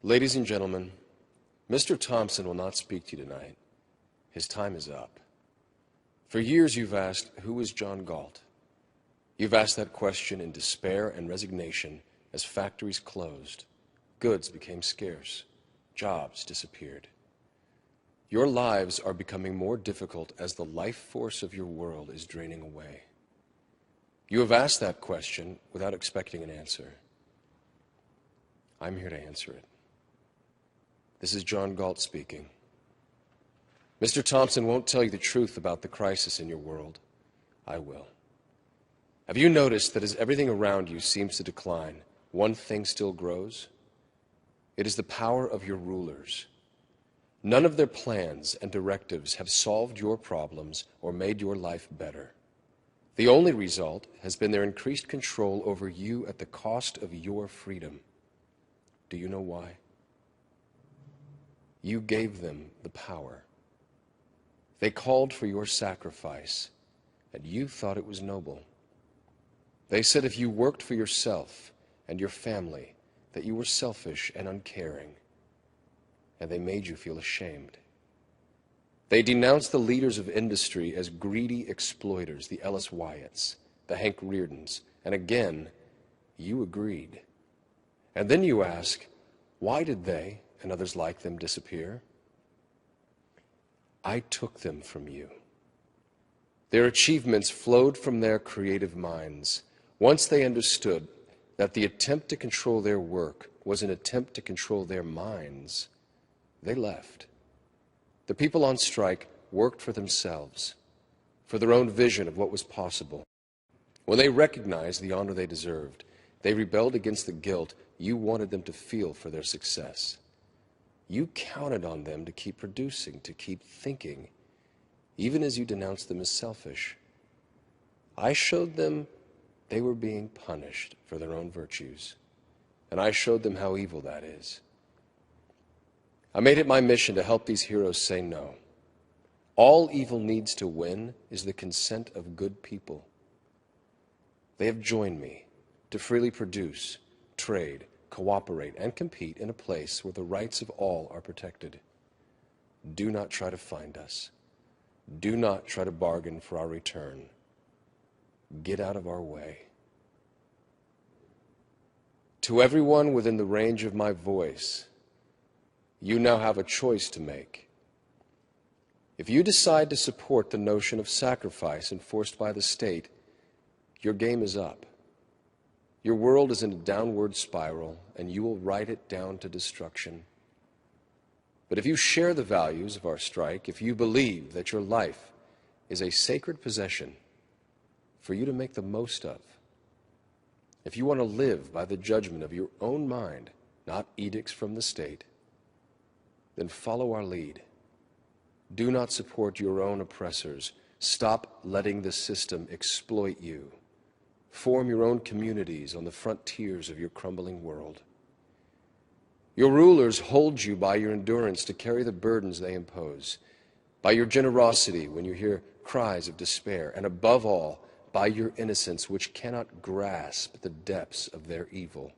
Ladies and gentlemen, Mr. Thompson will not speak to you tonight. His time is up. For years you've asked, who is John Galt? You've asked that question in despair and resignation as factories closed, goods became scarce, jobs disappeared. Your lives are becoming more difficult as the life force of your world is draining away. You have asked that question without expecting an answer. I'm here to answer it. This is John Galt speaking. Mr. Thompson won't tell you the truth about the crisis in your world. I will. Have you noticed that as everything around you seems to decline, one thing still grows? It is the power of your rulers. None of their plans and directives have solved your problems or made your life better. The only result has been their increased control over you at the cost of your freedom. Do you know why? You gave them the power. They called for your sacrifice, and you thought it was noble. They said if you worked for yourself and your family, that you were selfish and uncaring, and they made you feel ashamed. They denounced the leaders of industry as greedy exploiters, the Ellis Wyatts, the Hank Reardons, and again, you agreed. And then you ask, why did they and others like them disappear? I took them from you. Their achievements flowed from their creative minds. Once they understood that the attempt to control their work was an attempt to control their minds, they left. The people on strike worked for themselves, for their own vision of what was possible. When they recognized the honor they deserved, they rebelled against the guilt you wanted them to feel for their success. You counted on them to keep producing, to keep thinking, even as you denounced them as selfish. I showed them they were being punished for their own virtues, and I showed them how evil that is. I made it my mission to help these heroes say no. All evil needs to win is the consent of good people. They have joined me to freely produce, trade, cooperate, and compete in a place where the rights of all are protected. Do not try to find us. Do not try to bargain for our return. Get out of our way. To everyone within the range of my voice, you now have a choice to make. If you decide to support the notion of sacrifice enforced by the state, your game is up. Your world is in a downward spiral, and you will ride it down to destruction. But if you share the values of our strike, if you believe that your life is a sacred possession for you to make the most of, if you want to live by the judgment of your own mind, not edicts from the state, then follow our lead. Do not support your own oppressors. Stop letting the system exploit you. Form your own communities on the frontiers of your crumbling world. Your rulers hold you by your endurance to carry the burdens they impose, by your generosity when you hear cries of despair, and above all, by your innocence which cannot grasp the depths of their evil.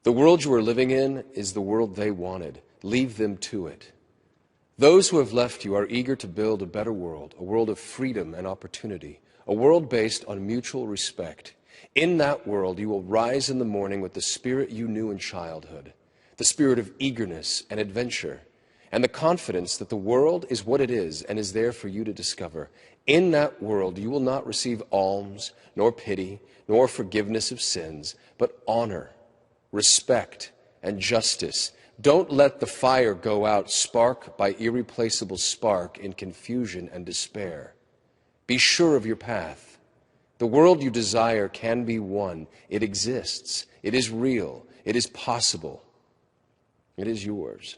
The world you are living in is the world they wanted. Leave them to it. Those who have left you are eager to build a better world, a world of freedom and opportunity, a world based on mutual respect. In that world, you will rise in the morning with the spirit you knew in childhood, the spirit of eagerness and adventure, and the confidence that the world is what it is and is there for you to discover. In that world, you will not receive alms, nor pity, nor forgiveness of sins, but honor, respect, and justice. Don't let the fire go out spark by irreplaceable spark in confusion and despair. Be sure of your path. The world you desire can be won. It exists. It is real. It is possible. It is yours.